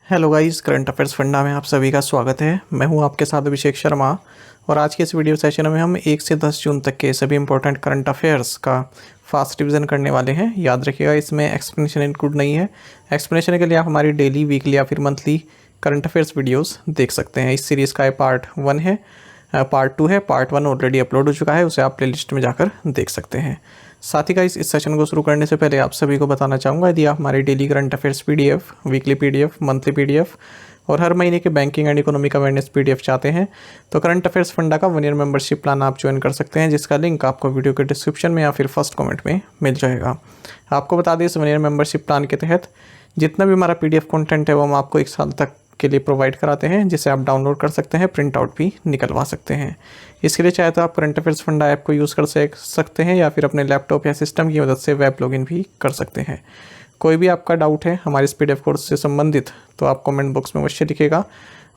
Hello guys, current affairs funda में आप सभी का स्वागत है। मैं हूं आपके साथ अभिषेक शर्मा और आज के इस वीडियो सेशन में हम 1 से 10 जून तक के सभी इंपॉर्टेंट करंट अफेयर्स का फास्ट रिवीजन करने वाले हैं। याद रखिएगा, इसमें एक्सप्लेनेशन इंक्लूड नहीं है। एक्सप्लेनेशन के लिए आप हमारी डेली, वीकली या फिर मंथली करंट अफेयर्स वीडियोस देख सकते हैं। इस सीरीज़ का पार्ट 1 है, पार्ट 2 है। पार्ट 1 ऑलरेडी अपलोड हो चुका है, उसे आप प्लेलिस्ट में जाकर देख सकते हैं। साथ ही गाइस, इस सेशन को शुरू करने से पहले आप सभी को बताना चाहूँगा, यदि आप हमारे daily current affairs PDF, weekly PDF, monthly PDF और हर महीने के banking and economic awareness PDF चाहते हैं तो करंट अफेयर्स फंडा का 1 ईयर मेंबरशिप प्लान आप ज्वाइन कर सकते हैं, जिसका लिंक आपको वीडियो के डिस्क्रिप्शन में या फिर फर्स्ट कमेंट में मिल जाएगा। आपको बता दें, इस 1 ईयर मेंबरशिप प्लान के तहत जितना भी हमारा पीडीएफ कंटेंट है वो हम आपको 1 साल तक के लिए प्रोवाइड कराते हैं, जिसे आप डाउनलोड कर सकते हैं, प्रिंट आउट भी निकलवा सकते हैं। इसके लिए चाहे तो आप करंट अफेयर्स फंडा ऐप को यूज़ कर सकते हैं या फिर अपने लैपटॉप या सिस्टम की मदद से वेब लॉगिन भी कर सकते हैं। कोई भी आपका डाउट है हमारे इस पीडीएफ कोर्स से संबंधित तो आप कमेंट बॉक्स में अवश्य लिखिएगा।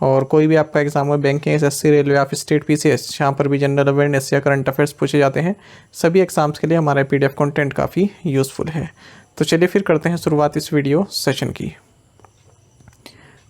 और कोई भी आपका एग्जाम है, बैंकिंग, एसएससी, रेलवे या फिर स्टेट पीसीएस, जहाँ पर भी जनरल अवेयरनेस या करंट अफेयर्स पूछे जाते हैं, सभी एग्जाम्स के लिए हमारा पीडीएफ कंटेंट काफ़ी यूज़फुल है। तो चलिए फिर करते हैं शुरुआत इस वीडियो सेशन की।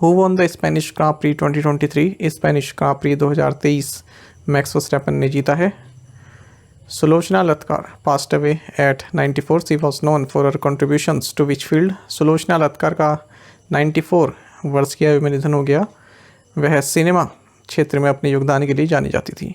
Who won the Spanish grand prix 2023? Spanish grand prix 2023 Max Verstappen ने जीता है। Sulochana Latkar passed away at 94. She was known for her contributions to which field? Sulochana Latkar का 94 वर्ष की आयु में निधन हो गया। वह सिनेमा क्षेत्र में अपने योगदान के लिए जानी जाती थी।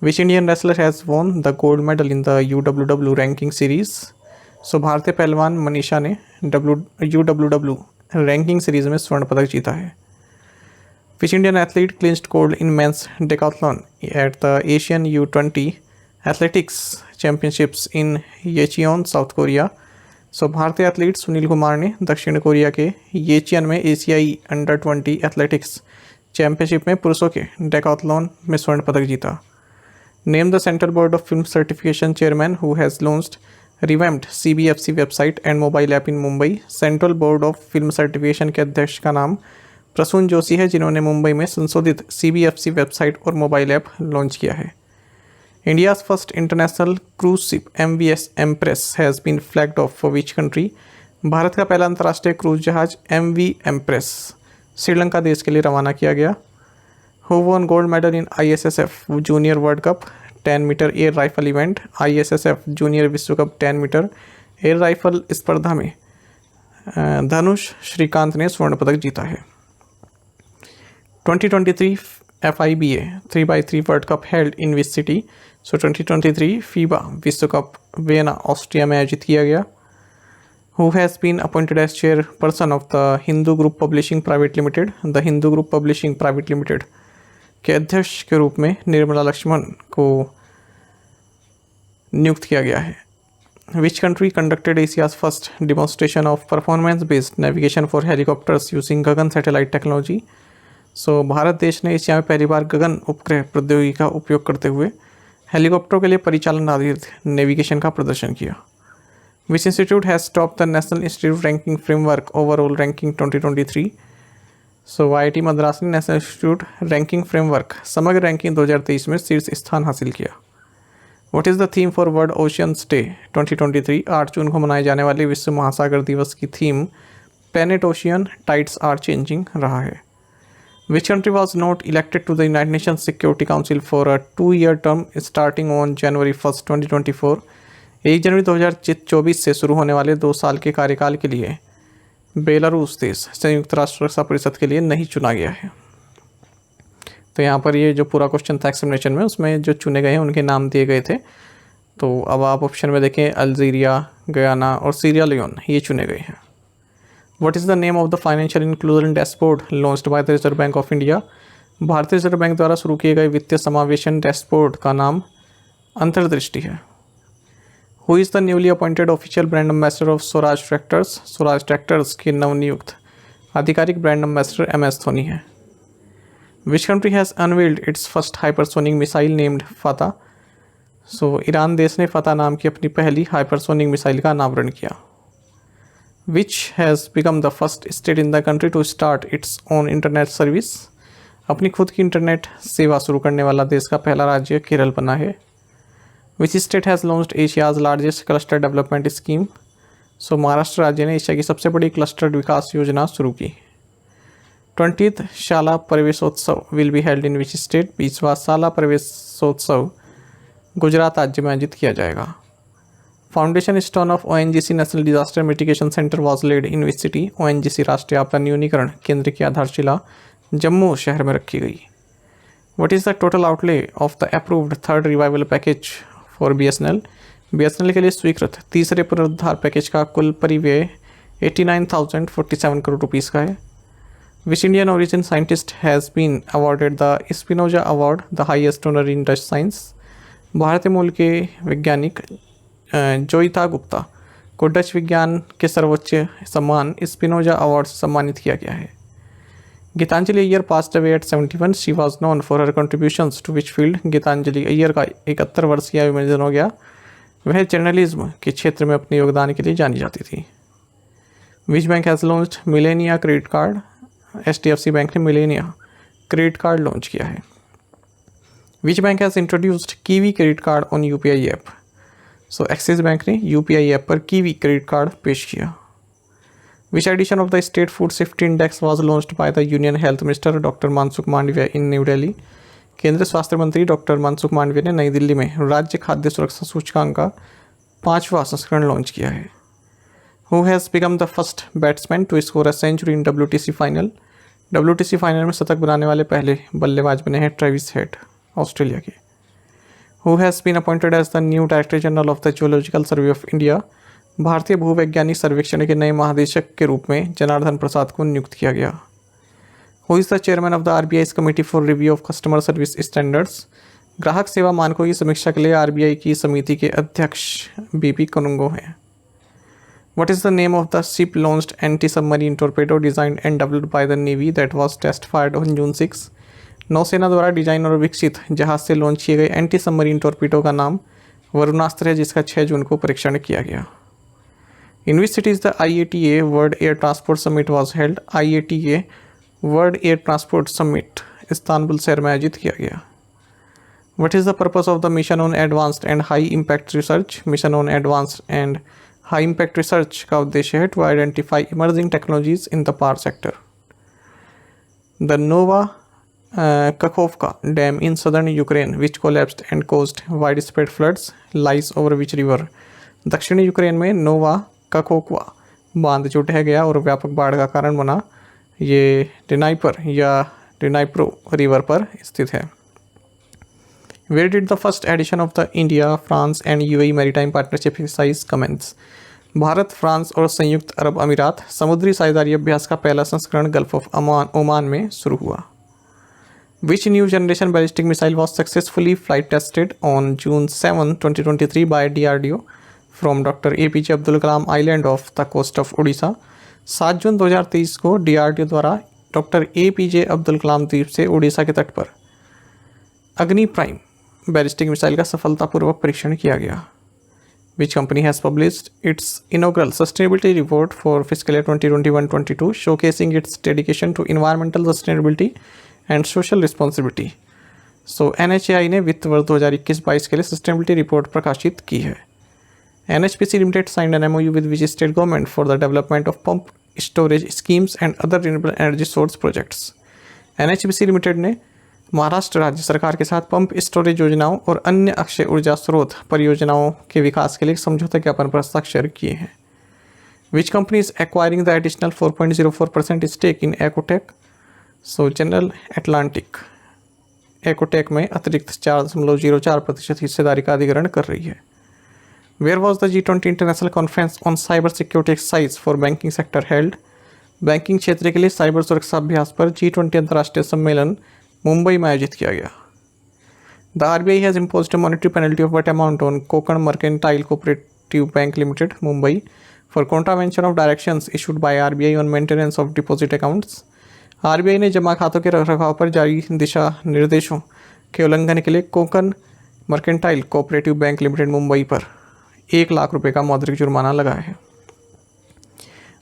Which Indian wrestler has won the gold medal in the UWW ranking series? So भारतीय पहलवान मनीषा ने UWW रैंकिंग सीरीज में स्वर्ण पदक जीता है। Which Indian athlete clinched gold in men's decathlon at the Asian U20 athletics championships in Yecheon, South Korea? So भारतीय एथलीट सुनील कुमार ने दक्षिण कोरिया के येचियन में एशियाई अंडर 20 एथलेटिक्स चैंपियनशिप में पुरुषों के डेकाथलॉन में स्वर्ण पदक जीता। Name the central board of film certification chairman who has launched revamped CBFC website and mobile app in Mumbai? Central board of film certification के अध्यक्ष का नाम प्रसून जोशी है, जिन्होंने मुंबई में संशोधित CBFC वेबसाइट और मोबाइल ऐप लॉन्च किया है। India's first international cruise ship MVS empress has been flagged off for which country? Bharat का पहला अंतर्राष्ट्रीय क्रूज जहाज MV एम्प्रेस श्रीलंका देश के लिए रवाना किया गया। Who won gold medal in ISSF junior world cup 10 metre air rifle event? ISSF junior विश्व कप 10 मीटर एयर राइफल स्पर्धा में धनुष श्रीकांत ने स्वर्ण पदक जीता है। 2023 FIBA 3x3 world cup held in which city? So 2023 FIBA विश्व कप वियना, ऑस्ट्रिया में आयोजित किया गया। Who has been appointed as chairperson of the Hindu group publishing private limited? The Hindu group publishing private limited के अध्यक्ष के रूप में निर्मला लक्ष्मण को नियुक्त किया गया है। Which country conducted Asia's first demonstration of performance based navigation for helicopters using GAGAN satellite technology? So Bharat देश ने एशिया में पहली बार गगन उपग्रह प्रौद्योगिकी का उपयोग करते हुए हेलीकॉप्टरों के लिए परिचालन आधारित नेविगेशन का प्रदर्शन किया। Which institute has top the national institute ranking framework overall ranking 2023? So IIT Madras ने नेशनल इंस्टीट्यूट रैंकिंग फ्रेमवर्क समग्र रैंकिंग 2023 में शीर्ष स्थान हासिल किया। What is the theme for world oceans day 2023? 8 जून को मनाए जाने वाले विश्व महासागर दिवस की theme planet ocean tides are changing रहा है। Which country was not elected to the United Nations Security council for a 2-year term starting on January 1, 2024? 1 जनवरी 2024 से शुरू होने वाले 2 साल के कार्यकाल के लिए बेलारूस देश संयुक्त राष्ट्र सुरक्षा परिषद के लिए नहीं चुना गया है। तो यहाँ पर ये जो पूरा क्वेश्चन था एक्सप्लेनेशन में, उसमें जो चुने गए हैं उनके नाम दिए गए थे। तो अब आप ऑप्शन में देखें, अल्जीरिया, गयाना और सीरिया लियोन ये चुने गए हैं। What is the name of the financial inclusion dashboard launched by the reserve bank of India? भारतीय रिजर्व बैंक द्वारा शुरू किए गए वित्तीय समावेशन डैशबोर्ड का नाम अंतर्दृष्टि है। Who is the newly appointed official brand ambassador of Swaraj tractors? Swaraj tractors के नवनियुक्त आधिकारिक ब्रांड एम्बेसडर MS धोनी है। Which country has unveiled its first hypersonic missile named Fattah? So Iran देश ने फता नाम की अपनी पहली हाइपरसोनिक मिसाइल का अनावरण किया। Which has become the first state in the country to start its own internet service? अपनी खुद की इंटरनेट सेवा शुरू करने वाला देश का पहला राज्य केरल बना है। Which state has launched Asia's largest cluster development scheme? So Maharashtra राज्य ने एशिया की सबसे बड़ी क्लस्टर विकास योजना शुरू की। 20th Shala Praveshotsav will be held in which state? 20वां शाला प्रवेशोत्सव गुजरात राज्य में आयोजित किया जाएगा। Foundation stone of ONGC national disaster mitigation centre was laid in which city? ONGC राष्ट्रीय आपदा न्यूनीकरण केंद्र की आधारशिला जम्मू शहर में रखी गई। What is the total outlay of the approved third revival package for BSNL? BSNL के लिए स्वीकृत तीसरे पुनरुद्धार पैकेज का कुल परिव्यय 89,047 करोड़ रुपीज़ का है। Which Indian origin scientist has been awarded the Spinoza award, the highest honour in Dutch science? भारतीय मूल के वैज्ञानिक जोइता गुप्ता को डच विज्ञान के सर्वोच्च सम्मान स्पिनोजा अवार्ड से सम्मानित किया गया है। Gitanjali Iyer passed away at 71। She was known for her contributions to which field? Gitanjali Iyer का 71 वर्षीय आयु में निधन हो गया। वह जर्नलिज्म के क्षेत्र में अपने योगदान के लिए जानी जाती थी। Which bank has launched Melania credit card? HDFC bank ने मिलेनिया क्रेडिट कार्ड लॉन्च किया है। Which bank has introduced kiwi credit card on UPI app? So axis bank ने UPI ऐप पर कीवी क्रेडिट कार्ड पेश किया। Which edition of the state food safety index was launched by the union health minister doctor Mansukh Mandaviya in new Delhi? केंद्रीय स्वास्थ्य मंत्री doctor Mansukh Mandaviya ने नई दिल्ली में राज्य खाद्य सुरक्षा सूचकांक का 5वां संस्करण लॉन्च किया है। Who has become the first batsman to score a century in WTC final? WTC final में शतक बनाने वाले पहले बल्लेबाज बने हैं ट्रेविस हेड, ऑस्ट्रेलिया के। Who has been appointed as the new Director General of the Geological Survey of India? भारतीय भूवैज्ञानिक सर्वेक्षण के नए महानिदेशक के रूप में जनार्दन प्रसाद को नियुक्त किया गया। Who is the chairman of the RBI's Committee for Review of Customer Service Standards? ग्राहक सेवा मानकों की समीक्षा के लिए RBI की समिति के अध्यक्ष BP कनुंगो हैं। What is the name of the ship-launched anti-submarine torpedo designed and developed by the Navy that was test-fired on June 6? नौसेना द्वारा डिजाइन और विकसित जहाज से लॉन्च किए गए एंटी सबमरीन टॉर्पीडो का नाम वरुणास्त्र है, जिसका 6 जून को परीक्षण किया गया। In which cities the IATA world air transport summit was held? IATA world air transport summit Istanbul शहर में आयोजित किया गया। What is the purpose of the mission on advanced and high impact research? Mission on advanced and high impact research का उद्देश्य है to identify emerging technologies in the power sector. The Nova Kakhovka Dam in southern Ukraine, which collapsed and caused widespread floods, lies over which river? दक्षिणी Ukraine में नोवा कखोक्वा बांध जो ढह गया और व्यापक बाढ़ का कारण बना, ये डिनाइपर या डिनाइप्रो रिवर पर स्थित है। Where did the first edition of the India, France and UAE Maritime Partnership exercise commence? Bharat, France और संयुक्त अरब अमीरात समुद्री साझेदारी अभ्यास का पहला संस्करण गल्फ ऑफ ओमान में शुरू हुआ। Which new generation ballistic missile was successfully flight tested on June 7, 2023 by DRDO from Dr. APJ Abdul Kalam Island off the coast of Odisha? 7 जून 2023 को DRDO द्वारा डॉक्टर APJ अब्दुल कलाम द्वीप से ओडिशा के तट पर अग्नि प्राइम बैलिस्टिक मिसाइल का सफलतापूर्वक परीक्षण किया गया। Which company has published its inaugural sustainability report for fiscal year 2021-22 showcasing its dedication to environmental sustainability and social responsibility? So NHAI ने वित्त वर्ष 2021-22 के लिए सस्टेनेबिलिटी रिपोर्ट प्रकाशित की है। NHPC limited signed an MOU with which state government for the development of pump storage schemes and other renewable energy source projects. NHPC limited ने महाराष्ट्र राज्य सरकार के साथ पंप स्टोरेज योजनाओं और अन्य अक्षय ऊर्जा स्रोत परियोजनाओं के विकास के लिए समझौता ज्ञापन पर हस्ताक्षर किए हैं। Which company is acquiring the additional 4.04% stake in Ackotech? So General Atlantic Ackotech में अतिरिक्त 4.04% हिस्सेदारी का अधिग्रहण कर रही है। Where was the G20 international conference on cyber security exercise for banking sector held? Banking क्षेत्र के लिए साइबर सुरक्षा अभ्यास पर G20 अंतर्राष्ट्रीय सम्मेलन मुंबई में आयोजित किया गया। The RBI has imposed monetary penalty of what amount on Konkan mercantile cooperative bank limited Mumbai for contravention of directions issued by RBI on maintenance of deposit accounts? RBI ने जमा खातों के रखरखाव पर जारी दिशा निर्देशों के उल्लंघन के लिए Kokan mercantile cooperative bank limited Mumbai पर 1 लाख रुपए का मौद्रिक जुर्माना लगाया है।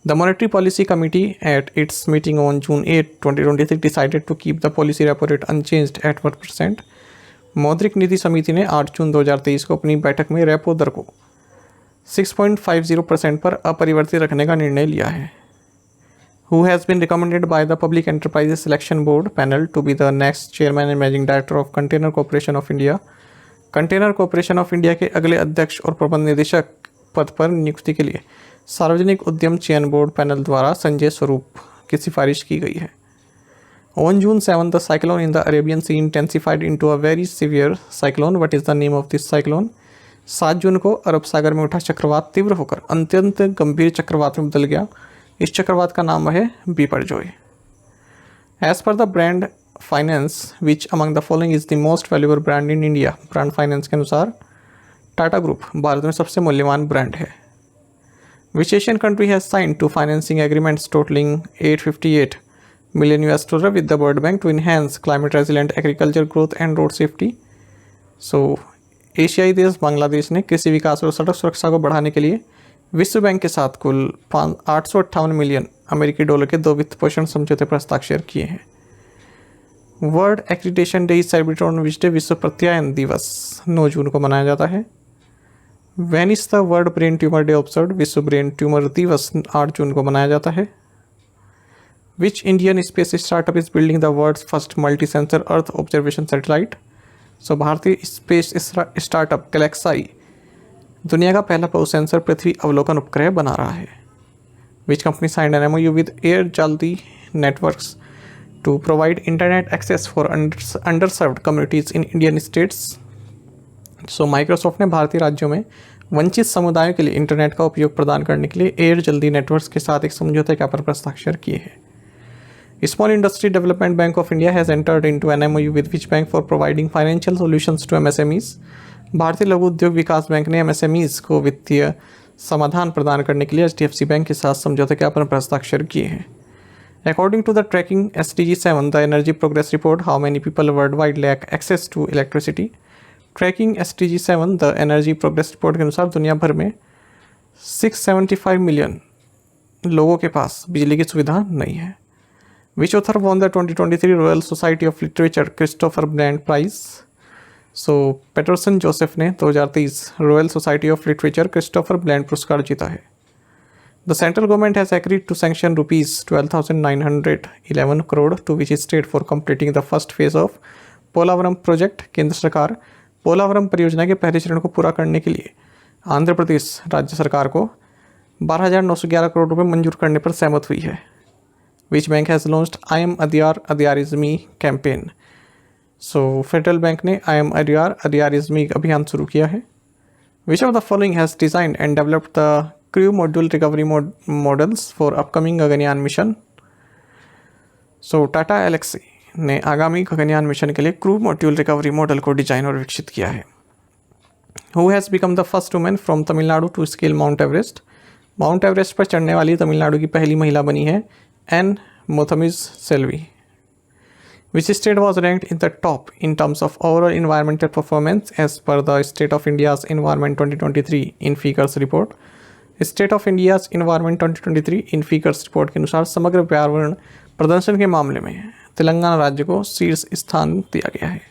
The monetary policy committee at its meeting on June 8, 2023 decided to keep the policy repo rate unchanged at 1%। मौद्रिक नीति समिति ने 8 जून 2023 को अपनी बैठक में रेपो दर को 6.50% पर अपरिवर्तित रखने का निर्णय लिया है। who has been recommended by the Public Enterprises Selection Board panel to be the next chairman and managing director of Container Corporation of India. Container corporation of India के अगले अध्यक्ष और प्रबंध निदेशक पद पर नियुक्ति के लिए सार्वजनिक उद्यम चयन बोर्ड पैनल द्वारा संजय स्वरूप की सिफारिश की गई है। On June 7, the cyclone in the Arabian Sea intensified into a very severe cyclone. What is the name of this cyclone? 7 जून को अरब सागर में उठा चक्रवात तीव्र होकर अत्यंत गंभीर चक्रवात में बदल गया। इस चक्रवात का नाम है Biparjoy. As per the brand finance, which among the following is the most valuable brand in India? Brand finance के अनुसार टाटा ग्रुप भारत में सबसे मूल्यवान ब्रांड है। Which Asian country has signed two financing agreements totaling $858 million with the World Bank to enhance climate resilient agriculture growth and road safety? So एशियाई देश बांग्लादेश ने कृषि विकास और सड़क सुरक्षा को बढ़ाने के लिए विश्व बैंक के साथ कुल 858 मिलियन अमेरिकी डॉलर के 2 वित्त पोषण समझौते पर हस्ताक्षर किए हैं। World accreditation day is celebrated on which day? विश्व प्रत्यायन दिवस 9 जून को मनाया जाता है। When is the world brain tumour day observed? विश्व ब्रेन ट्यूमर दिवस 8 जून को मनाया जाता है। Which Indian space startup is building the world's first multi sensor earth observation satellite? So भारतीय स्पेस स्टार्टअप गैलेक्साई दुनिया का पहला बहु सेंसर पृथ्वी अवलोकन उपग्रह बना रहा है। Which company signed an MOU with Air Jaldi networks to provide internet access for underserved communities in Indian states? So Microsoft ने भारतीय राज्यों में वंचित समुदायों के लिए इंटरनेट का उपयोग प्रदान करने के लिए एयर जल्दी नेटवर्क्स के साथ एक समझौते ज्ञापन पर हस्ताक्षर किए हैं। Small Industry Development Bank of India has entered into an MOU with which bank for providing financial solutions to MSMEs? भारतीय लघु उद्योग विकास बैंक ने MSMEs को वित्तीय समाधान प्रदान करने के लिए HDFC बैंक के साथ समझौते ज्ञापन पर हस्ताक्षर किए हैं। According to the tracking SDG 7, the Energy Progress Report, how many people worldwide lack access to electricity? Tracking SDG 7, the Energy Progress Report के अनुसार दुनिया भर में 675 मिलियन लोगों के पास बिजली की सुविधा नहीं है। Which author won the 2023 Royal Society of Literature Christopher Brand Prize? So Paterson Joseph ने 2023 royal society of literature Christopher Bland पुरस्कार जीता है। The central government has agreed to sanction rupees 12,911 crore to which state for completing the first phase of Polavaram project? केंद्र सरकार पोलावरम परियोजना के पहले चरण को पूरा करने के लिए आंध्र प्रदेश राज्य सरकार को 12,911 करोड़ रुपये मंजूर करने पर सहमत हुई है। Which bank has launched I am Adyar, Adyar is me campaign? So federal bank ने I am Adyar, Adyar is me अभियान शुरू किया है। Which of the following has designed and developed the crew module recovery models for upcoming Gaganyaan mission? So Tata Elxsi ने आगामी Gaganyaan mission के लिए crew module recovery model को डिजाइन और विकसित किया है। Who has become the first woman from Tamil Nadu to scale Mount Everest? Mount Everest पर चढ़ने वाली तमिलनाडु की पहली महिला बनी है N. Mothammis Selvi. Which state was ranked in the top in terms of overall environmental performance as per the State of India's Environment 2023 in Figures report? State of India's Environment 2023 in Figures report के अनुसार समग्र पर्यावरण प्रदर्शन के मामले में तेलंगाना राज्य को शीर्ष स्थान दिया गया है।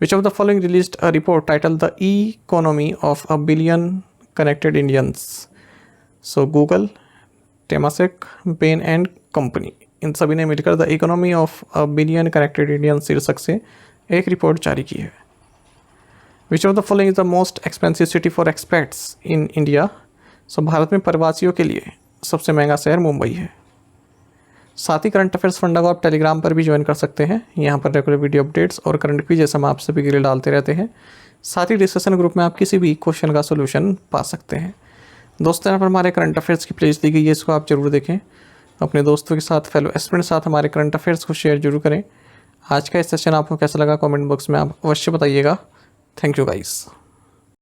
Which of the following released a report titled The Economy of a Billion Connected Indians? So Google, Temasek, Bain and company, इन सभी ने मिलकर the economy of a billion connected Indian शीर्षक से एक रिपोर्ट जारी की है। Which of the following is the most expensive city for expats in India? So Bharat में प्रवासियों के लिए सबसे महंगा शहर मुंबई है। साथ ही करंट अफेयर्स फंडा को आप टेलीग्राम पर भी ज्वाइन कर सकते हैं। यहाँ पर रेगुलर वीडियो अपडेट्स और करंट क्विज जैसा हम आप सभी के लिए डालते रहते हैं। साथ ही डिस्कशन ग्रुप में आप किसी भी क्वेश्चन का सोल्यूशन पा सकते हैं। दोस्तों, यहाँ पर हमारे करंट अफेयर्स की प्लेलिस्ट दी गई है, इसको आप जरूर देखें। अपने दोस्तों के साथ, फेलो एस्पिरेंट के साथ हमारे करंट अफेयर्स को शेयर जरूर करें। आज का इस सेशन आपको कैसा लगा कमेंट बॉक्स में आप अवश्य बताइएगा। Thank you guys.